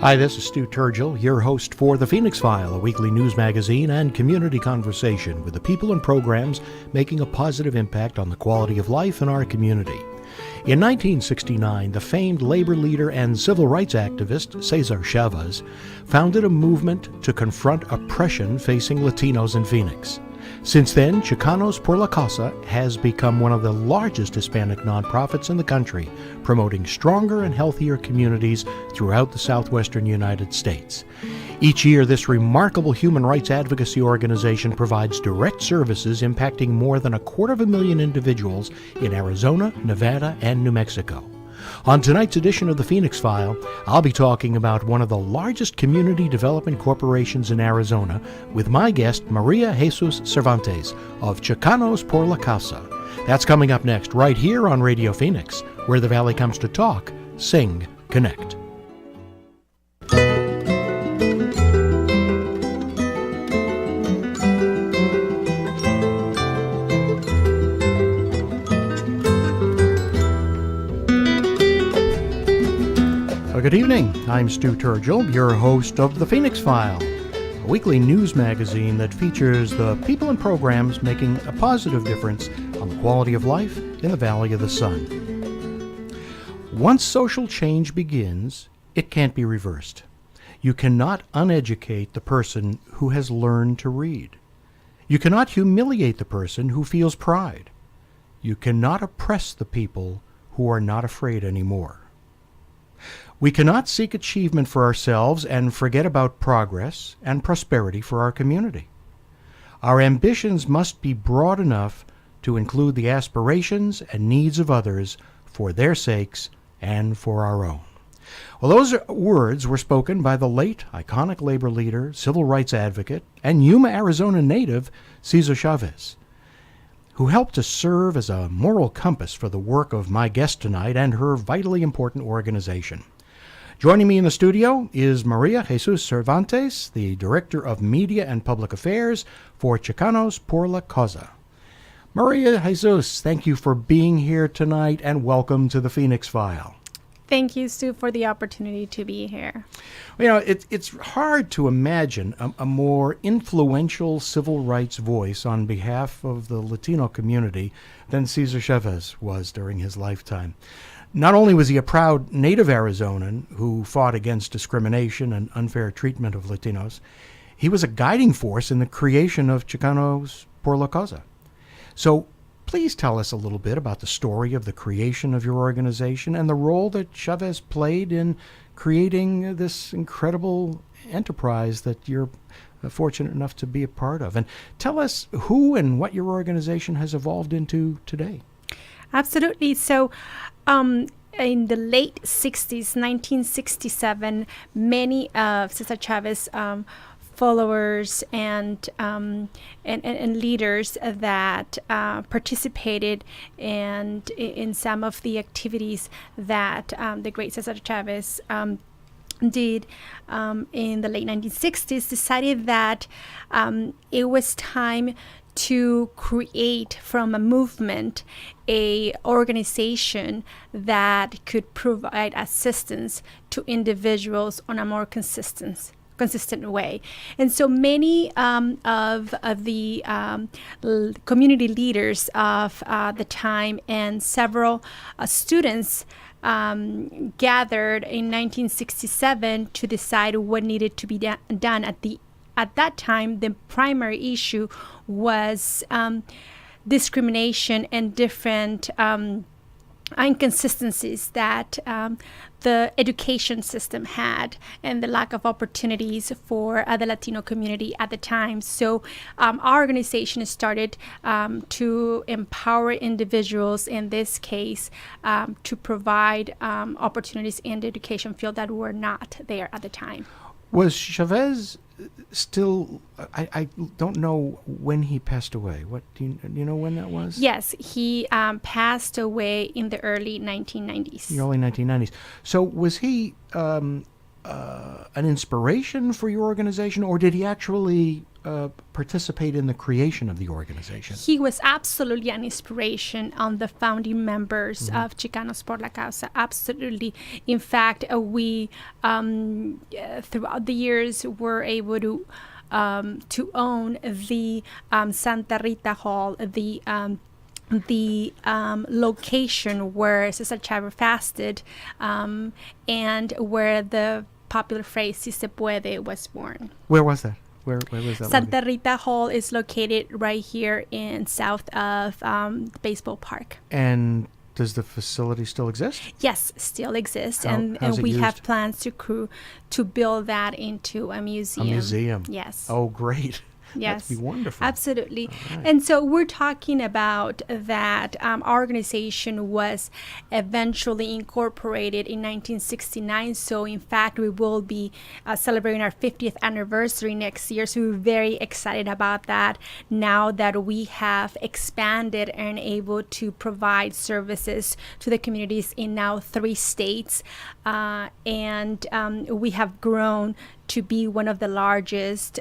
Hi, this is Stu Turgel, your host for The Phoenix File, a weekly news magazine and community conversation with the people and programs making a positive impact on the quality of life in our community. In 1969, the famed labor leader and civil rights activist Cesar Chavez founded a movement to confront oppression facing Latinos in Phoenix. Since then, Chicanos Por La Causa has become one of the largest Hispanic nonprofits in the country, promoting stronger and healthier communities throughout the southwestern United States. Each year, this remarkable human rights advocacy organization provides direct services impacting more than 250,000 individuals in Arizona, Nevada, and New Mexico. On tonight's edition of the Phoenix File, I'll be talking about one of the largest community development corporations in Arizona with my guest, Maria Jesus Cervantes of Chicanos Por La Causa. That's coming up next, right here on Radio Phoenix, where the Valley comes to talk, sing, connect. Good evening. I'm Stu Turgel, your host of The Phoenix File, a weekly news magazine that features the people and programs making a positive difference on the quality of life in the Valley of the Sun. Once social change begins, it can't be reversed. You cannot uneducate the person who has learned to read. You cannot humiliate the person who feels pride. You cannot oppress the people who are not afraid anymore. We cannot seek achievement for ourselves and forget about progress and prosperity for our community. Our ambitions must be broad enough to include the aspirations and needs of others for their sakes and for our own. Well, those words were spoken by the late iconic labor leader, civil rights advocate, and Yuma, Arizona native Cesar Chavez, who helped to serve as a moral compass for the work of my guest tonight and her vitally important organization. Joining me in the studio is Maria Jesus Cervantes, the Director of Media and Public Affairs for Chicanos Por La Causa. Maria Jesus, thank you for being here tonight and welcome to the Phoenix File. Thank you, Stu, for the opportunity to be here. You know, it's hard to imagine a more influential civil rights voice on behalf of the Latino community than Cesar Chavez was during his lifetime. Not only was he a proud native Arizonan who fought against discrimination and unfair treatment of Latinos, he was a guiding force in the creation of Chicanos Por La Causa. So please tell us a little bit about the story of the creation of your organization and the role that Chavez played in creating this incredible enterprise that you're fortunate enough to be a part of. And tell us who and what your organization has evolved into today. Absolutely. So in the late 60s, 1967, many of Cesar Chavez followers and leaders that participated in some of the activities that the great Cesar Chavez did in the late 1960s decided that it was time to create from a movement a organization that could provide assistance to individuals on a more consistent way. And so many of the community leaders of the time and several students gathered in 1967 to decide what needed to be done. At that time, the primary issue was discrimination and different inconsistencies that the education system had and the lack of opportunities for the Latino community at the time. So our organization started to empower individuals, in this case, to provide opportunities in the education field that were not there at the time. Was Chavez still, I don't know when he passed away. What do you know when that was? Yes, he passed away in the early 1990s. The early 1990s. So was he an inspiration for your organization, or did he actually participate in the creation of the organization? He was absolutely an inspiration on the founding members of Chicanos Por La Causa. Absolutely. In fact, we throughout the years were able to own the Santa Rita Hall, the location where Cesar Chavez fasted, and where the popular phrase "Si se puede" was born. Where was that? Where was that? Santa Rita Hall is located right here in south of Baseball Park. And does the facility still exist? Yes, still exists, and how's it we used? have plans to build that into a museum. A museum. Yes. Oh, great. Yes, that'd be wonderful. Absolutely. Right. And so we're talking about that our organization was eventually incorporated in 1969. So in fact, we will be celebrating our 50th anniversary next year. So we're very excited about that now that we have expanded and able to provide services to the communities in now 3 states. And we have grown to be one of the largest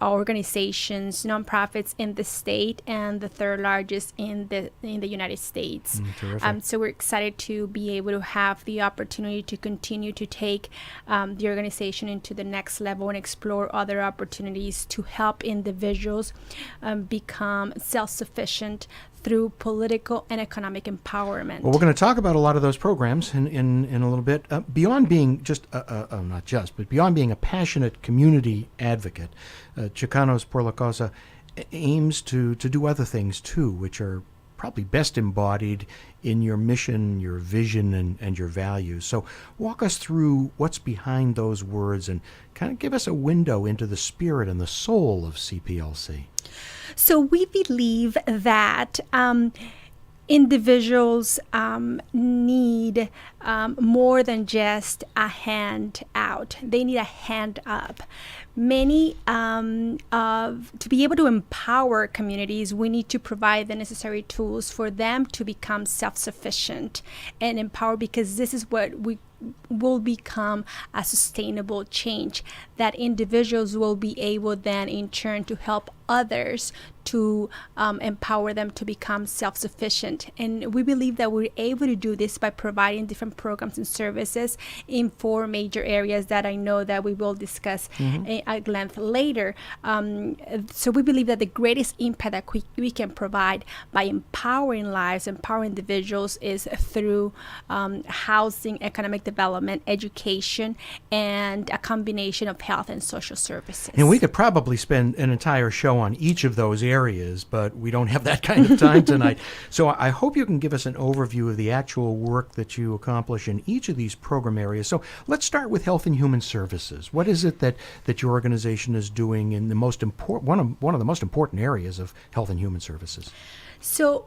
organizations, nonprofits in the state, and the 3rd largest in the United States. Terrific. So we're excited to be able to have the opportunity to continue to take the organization into the next level and explore other opportunities to help individuals become self-sufficient through political and economic empowerment. Well, we're going to talk about a lot of those programs in a little bit. Beyond being just, not just, but beyond being a passionate community advocate, Chicanos Por La Causa aims to do other things too, which are probably best embodied in your mission, your vision, and your values. So walk us through what's behind those words and kind of give us a window into the spirit and the soul of CPLC. So we believe that individuals need more than just a hand out. They need a hand up. To be able to empower communities, we need to provide the necessary tools for them to become self-sufficient and empowered, because this is what we will become a sustainable change, that individuals will be able then in turn to help others to empower them to become self-sufficient. And we believe that we're able to do this by providing different programs and services in 4 major areas that I know that we will discuss at length later. So we believe that the greatest impact that we can provide by empowering lives, empowering individuals, is through housing, economic development, education, and a combination of health and social services. And we could probably spend an entire show on each of those areas, but we don't have that kind of time tonight. So I hope you can give us an overview of the actual work that you accomplish in each of these program areas. So let's start with Health and Human Services. What is it that your organization is doing in the most important one of the most important areas of Health and Human Services? So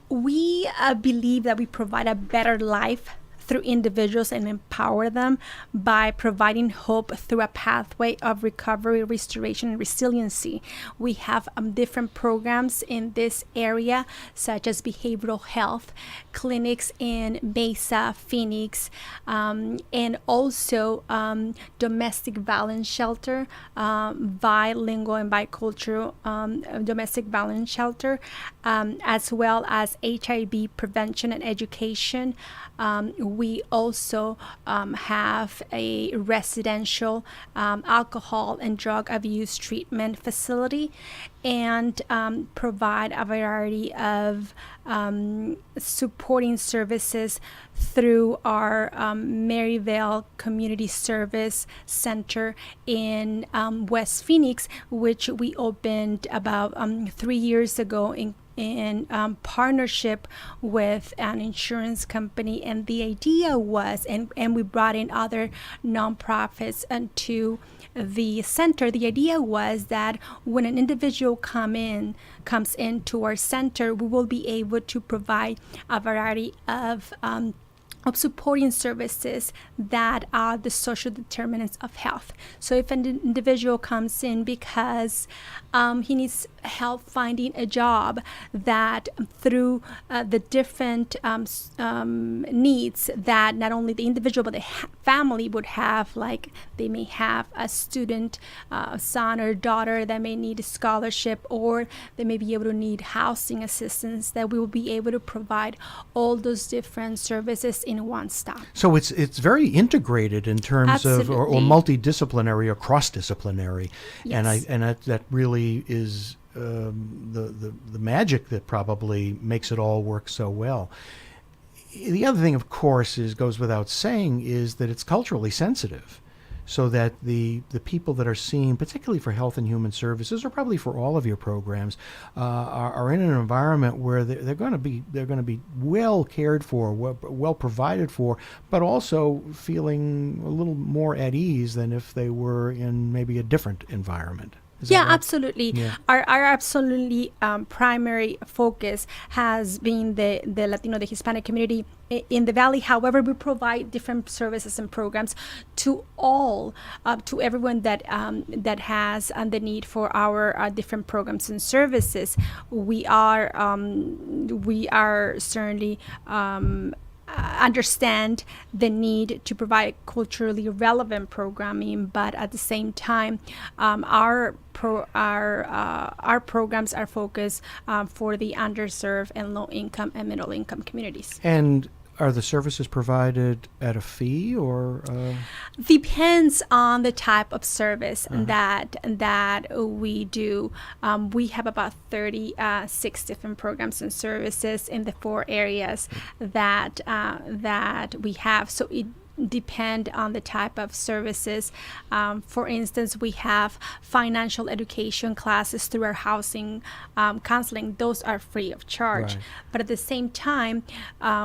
we believe that we provide a better life through individuals and empower them by providing hope through a pathway of recovery, restoration, and resiliency. We have different programs in this area, such as behavioral health clinics in Mesa, Phoenix, and also domestic violence shelter, bilingual and bicultural domestic violence shelter, as well as HIV prevention and education. We also have a residential alcohol and drug abuse treatment facility, and provide a variety of supporting services through our Maryvale Community Service Center in West Phoenix, which we opened about 3 years ago in partnership with an insurance company. And the idea was, and we brought in other nonprofits to the center. The idea was that when an individual comes into our center, we will be able to provide a variety of of supporting services that are the social determinants of health. So if an individual comes in because he needs help finding a job, that through the different needs that not only the individual but the family would have, like they may have a student, son or daughter that may need a scholarship, or they may be able to need housing assistance, that we will be able to provide all those different services in one stop. So it's very integrated in terms of, or multidisciplinary or cross-disciplinary. Yes. And that really is the magic that probably makes it all work so well. The other thing, of course, goes without saying, is that it's culturally sensitive, so that the people that are seen, particularly for health and human services, or probably for all of your programs, are in an environment where they're going to be well cared for, well provided for, but also feeling a little more at ease than if they were in maybe a different environment. Yeah, right? Absolutely. Yeah. Our absolutely primary focus has been the Latino, the Hispanic community in the Valley. However, we provide different services and programs to all, to everyone that has the need for our different programs and services. We are certainly understand the need to provide culturally relevant programming, but at the same time, our programs are focused for the underserved and low-income and middle-income communities. And are the services provided at a fee, or? Depends on the type of service that we do. We have about 36 different programs and services in the 4 areas that we have. So it depend on the type of services. For instance, we have financial education classes through our housing counseling. Those are free of charge. Right. But at the same time,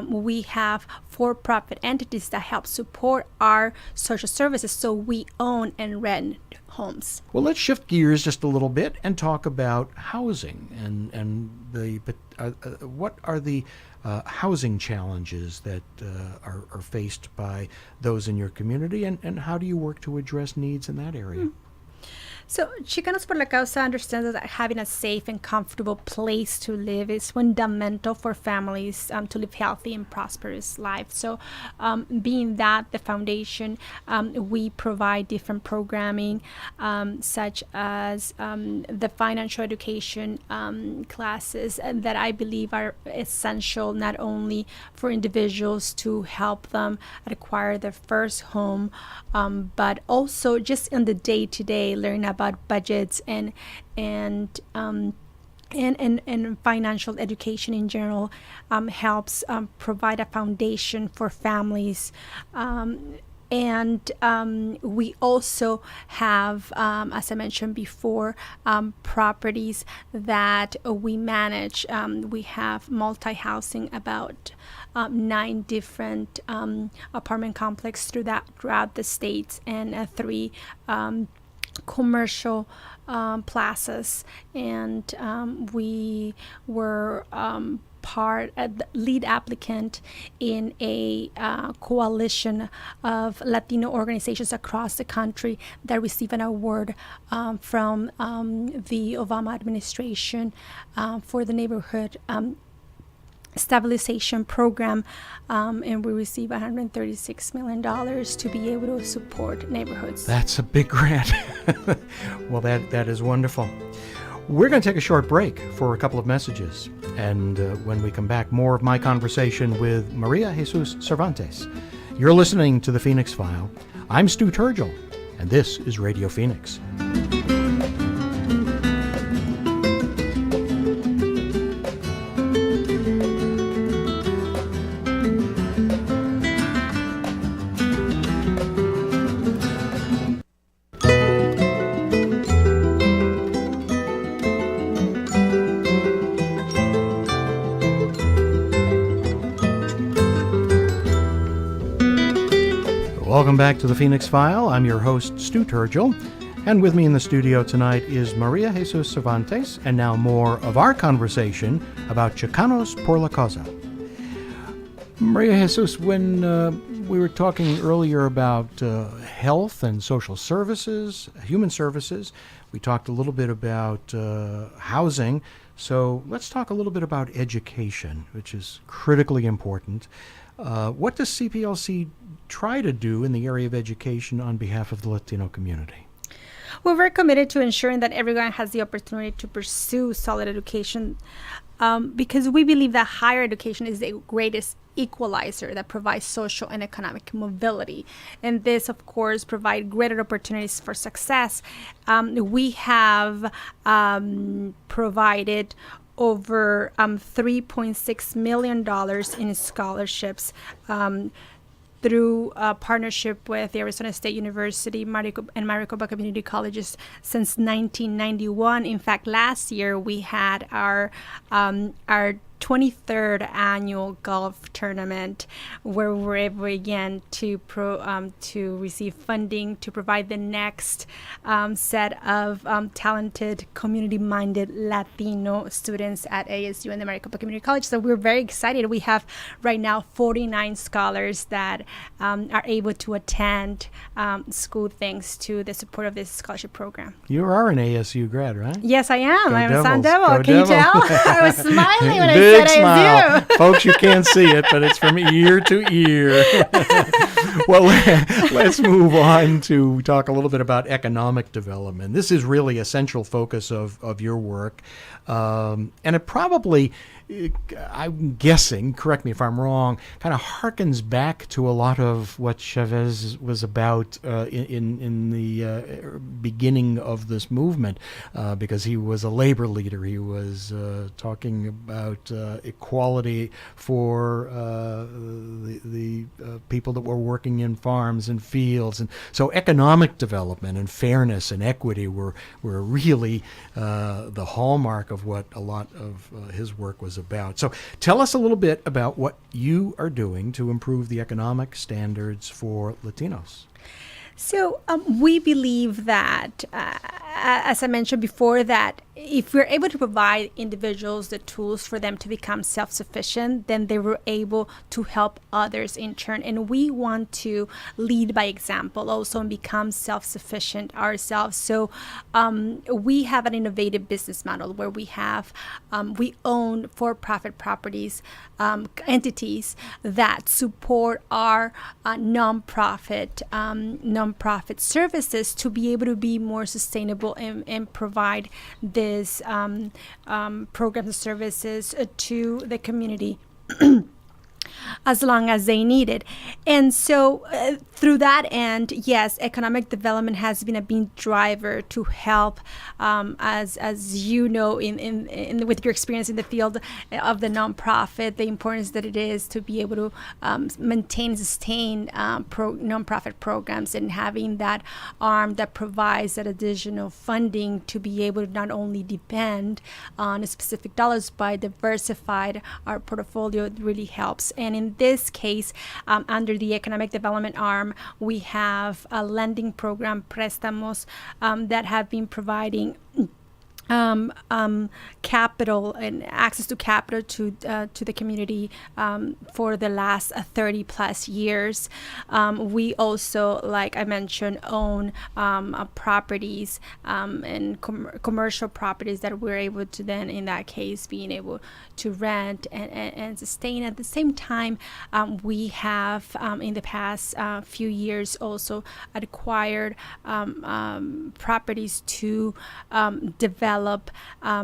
we have for-profit entities that help support our social services. So we own and rent homes. Well, let's shift gears just a little bit and talk about housing and what are the housing challenges that are faced by those in your community, and how do you work to address needs in that area? So Chicanos Por La Causa understands that having a safe and comfortable place to live is fundamental for families to live healthy and prosperous lives. So being that the foundation, we provide different programming such as the financial education classes that I believe are essential not only for individuals to help them acquire their first home, but also just in the day-to-day learn about budgets and financial education in general helps provide a foundation for families. And we also have, as I mentioned before, properties that we manage. We have multi-housing, about 9 different apartment complexes throughout the states, and 3 commercial plazas, and we were lead applicant in a coalition of Latino organizations across the country that receive an award from the Obama administration for the neighborhood stabilization program, and we receive $136 million to be able to support neighborhoods. That's a big grant. Well, that is wonderful. We're going to take a short break for a couple of messages, and when we come back, more of my conversation with Maria Jesus Cervantes. You're listening to The Phoenix File. I'm Stu Turgel, and this is Radio Phoenix. Welcome back to The Phoenix File. I'm your host, Stu Turgel, and with me in the studio tonight is Maria Jesus Cervantes, and now more of our conversation about Chicanos Por La Causa. Maria Jesus, when we were talking earlier about health and social services, human services, we talked a little bit about housing. So let's talk a little bit about education, which is critically important. What does CPLC try to do in the area of education on behalf of the Latino community? We're very committed to ensuring that everyone has the opportunity to pursue solid education because we believe that higher education is the greatest equalizer that provides social and economic mobility. And this, of course, provides greater opportunities for success. We have provided over $3.6 million in scholarships through a partnership with the Arizona State University and Maricopa Community Colleges since 1991. In fact, last year we had our 23rd annual golf tournament, where we were able again to receive funding to provide the next set of talented, community-minded Latino students at ASU and the Maricopa Community College. So we're very excited. We have right now 49 scholars that are able to attend school thanks to the support of this scholarship program. You are an ASU grad, right? Yes, I am. Go I'm a Sun Devils. Devil. Go Can you Devils. tell? I was smiling when I Big said smile. ASU. Folks, you can't see it, but it's from ear to ear. Well, let's move on to talk a little bit about economic development. This is really a central focus of your work. And it probably, I'm guessing, correct me if I'm wrong, kind of harkens back to a lot of what Chavez was about in the beginning of this movement, because he was a labor leader. He was talking about equality for the people that were working in farms and fields. And so economic development and fairness and equity were really the hallmark of what a lot of his work was about. So tell us a little bit about what you are doing to improve the economic standards for Latinos. So we believe that, as I mentioned before, that if we're able to provide individuals the tools for them to become self-sufficient, then they were able to help others in turn. And we want to lead by example also and become self-sufficient ourselves. So we have an innovative business model where we own for-profit properties, entities that support our nonprofit services to be able to be more sustainable and provide this programs and services to the community as long as they need it. And so through that end, yes, economic development has been a big driver to help, as you know, in with your experience in the field of the nonprofit, the importance that it is to be able to maintain and sustain nonprofit programs, and having that arm that provides that additional funding to be able to not only depend on specific dollars but diversified our portfolio really helps. And in this case, under the economic development arm, we have a lending program, préstamos, that have been providing capital and access to capital to the community for the last 30 plus years. We also, like I mentioned, own properties and commercial properties that we're able to then, in that case, being able to rent and sustain. At the same time, we have in the past few years also acquired properties to develop,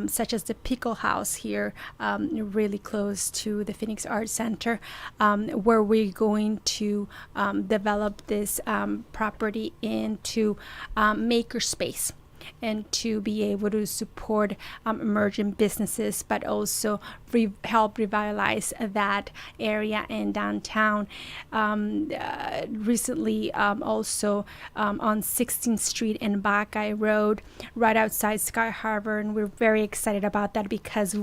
such as the Pickle House here, really close to the Phoenix Arts Center, where we're going to develop this property into makerspace, and to be able to support emerging businesses, but also help revitalize that area in downtown. Recently, also on 16th Street and Buckeye Road, right outside Sky Harbor, and we're very excited about that because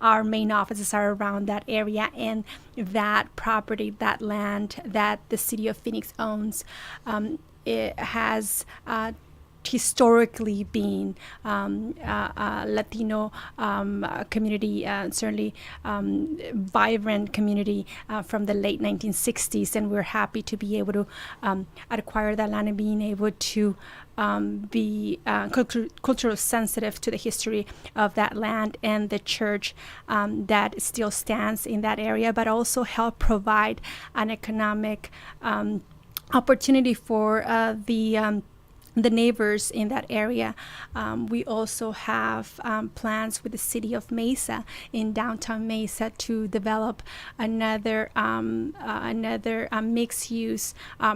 our main offices are around that area, and that property, that land that the city of Phoenix owns, it has historically been Latino community, certainly vibrant community from the late 1960s, and we're happy to be able to acquire that land and being able to be cultural sensitive to the history of that land and the church that still stands in that area, but also help provide an economic opportunity for the neighbors in that area. We also have plans with the city of Mesa in downtown Mesa to develop another mixed-use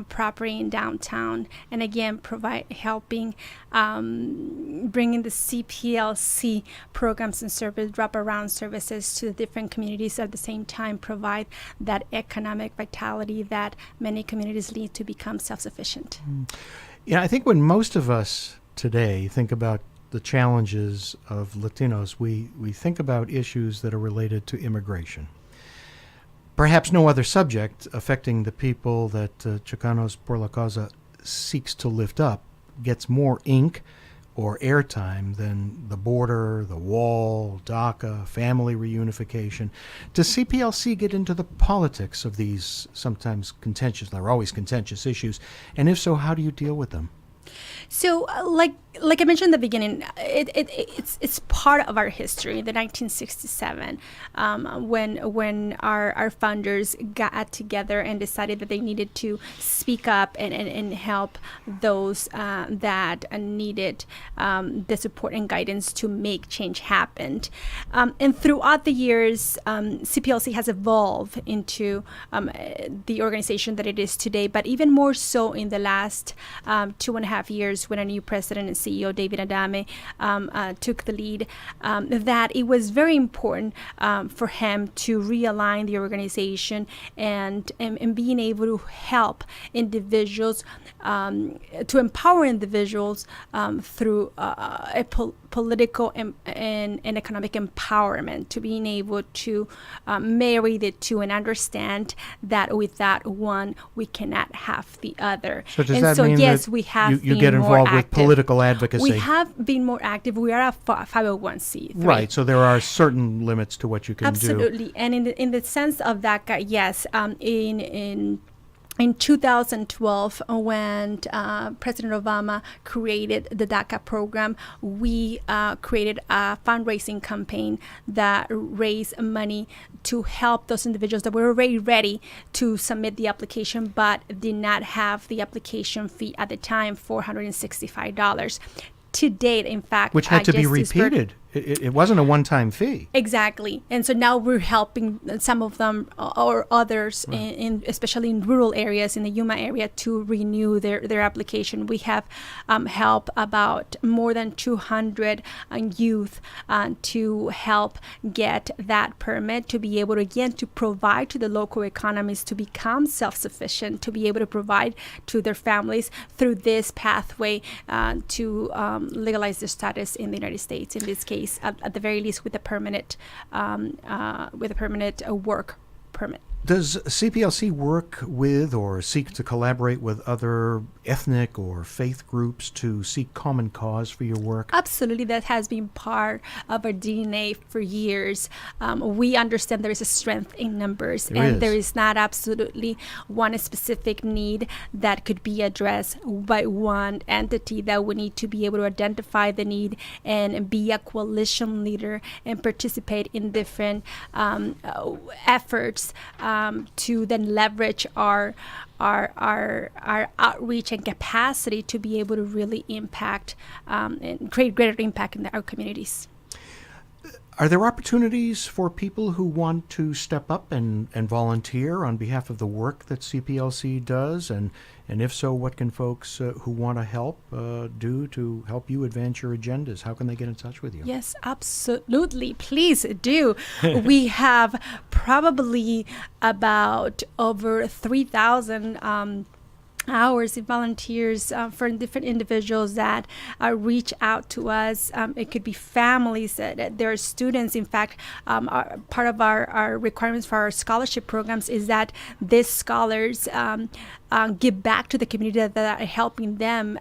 property in downtown, and again helping bringing the CPLC programs and wraparound services to the different communities, at the same time provide that economic vitality that many communities need to become self-sufficient. Yeah, I think when most of us today think about the challenges of Latinos, we think about issues that are related to immigration. Perhaps no other subject affecting the people that Chicanos Por La Causa seeks to lift up gets more ink or airtime than the border, the wall, DACA, family reunification. Does CPLC get into the politics of these sometimes contentious, they're always contentious issues? And if so, how do you deal with them? So, like I mentioned in the beginning, it's part of our history. The 1967, when our founders got together and decided that they needed to speak up and help those that needed the support and guidance to make change happen. And throughout the years, CPLC has evolved into the organization that it is today, but even more so in the last 2.5 years, when a new president and CEO, David Adame, took the lead, that it was very important for him to realign the organization and being able to help individuals, to empower individuals through a political and economic empowerment, to being able to marry the two and understand that without one, we cannot have the other. So does that mean yes, that we have you get involved with political advocacy? We have been more active. We are a 501c3. Right, so there are certain limits to what you can do. Absolutely. And in the sense of that, yes, in 2012, when President Obama created the DACA program, we created a fundraising campaign that raised money to help those individuals that were already ready to submit the application but did not have the application fee at the time, $465. To date, in fact, which had to be repeated. It wasn't a one-time fee. Exactly. And so now we're helping some of them or others, right, especially in rural areas, in the Yuma area, to renew their application. We have helped about more than 200 youth to help get that permit, to be able to, again, to provide to the local economies, to become self-sufficient, to be able to provide to their families through this pathway to legalize their status in the United States, in this case, at the very least with a permanent work permit. Does CPLC work with or seek to collaborate with other ethnic or faith groups to seek common cause for your work? Absolutely. That has been part of our DNA for years. We understand there is a strength in numbers, there is not absolutely one specific need that could be addressed by one entity, that we need to be able to identify the need and be a coalition leader and participate in different efforts to then leverage our outreach and capacity to be able to really impact and create greater impact in our communities. Are there opportunities for people who want to step up and volunteer on behalf of the work that CPLC does? And if so, what can folks who want to help do to help you advance your agendas? How can they get in touch with you? Yes, absolutely. Please do. We have probably about over 3,000 hours of volunteers for different individuals that reach out to us. It could be families. There are students. In fact, part of our requirements for our scholarship programs is that these scholars give back to the community that are helping them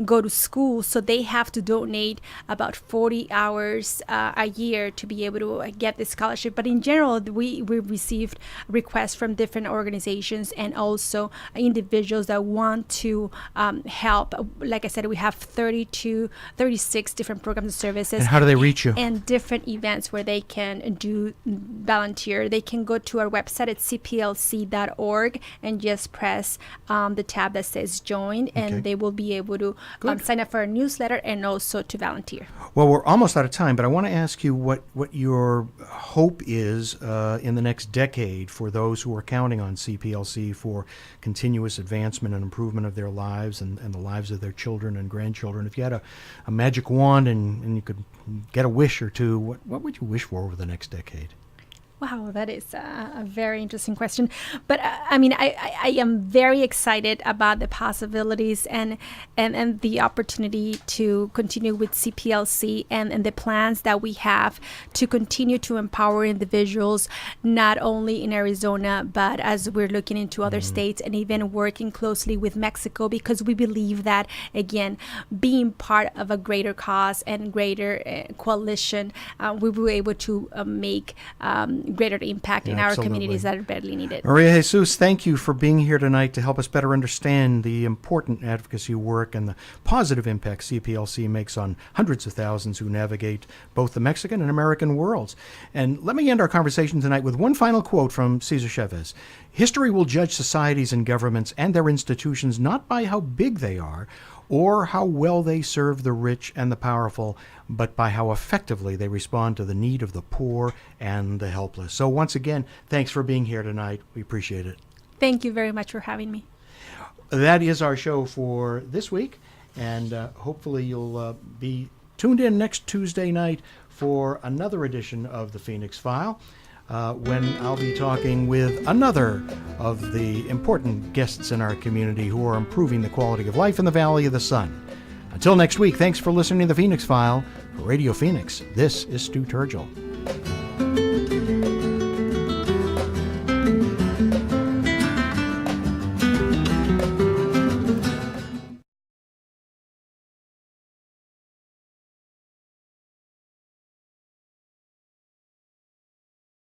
go to school. So they have to donate about 40 hours a year to be able to get this scholarship. But in general, we received requests from different organizations and also individuals that want to help. Like I said, we have 36 different programs and services. And how do they reach you? And different events where they can do volunteer. They can go to our website at cplc.org and just press the tab that says join, and they will be able to sign up for a newsletter and also to volunteer. Well, we're almost out of time, but I want to ask you what your hope is in the next decade for those who are counting on CPLC for continuous advancement and improvement of their lives and the lives of their children and grandchildren. If you had a magic wand and you could get a wish or two, what would you wish for over the next decade? Wow, that is a very interesting question. But I mean, I am very excited about the possibilities and the opportunity to continue with CPLC and the plans that we have to continue to empower individuals, not only in Arizona, but as we're looking into other states and even working closely with Mexico, because we believe that, again, being part of a greater cause and greater coalition, we will be able to make greater impact in our communities that are badly needed. Maria Jesus, thank you for being here tonight to help us better understand the important advocacy work and the positive impact CPLC makes on hundreds of thousands who navigate both the Mexican and American worlds. And let me end our conversation tonight with one final quote from Cesar Chavez. History will judge societies and governments and their institutions not by how big they are or how well they serve the rich and the powerful, but by how effectively they respond to the need of the poor and the helpless. So once again, thanks for being here tonight. We appreciate it. Thank you very much for having me. That is our show for this week, and hopefully you'll be tuned in next Tuesday night for another edition of the Phoenix File, when I'll be talking with another of the important guests in our community who are improving the quality of life in the Valley of the Sun. Until next week, thanks for listening to the Phoenix File. For Radio Phoenix, this is Stu Turgel.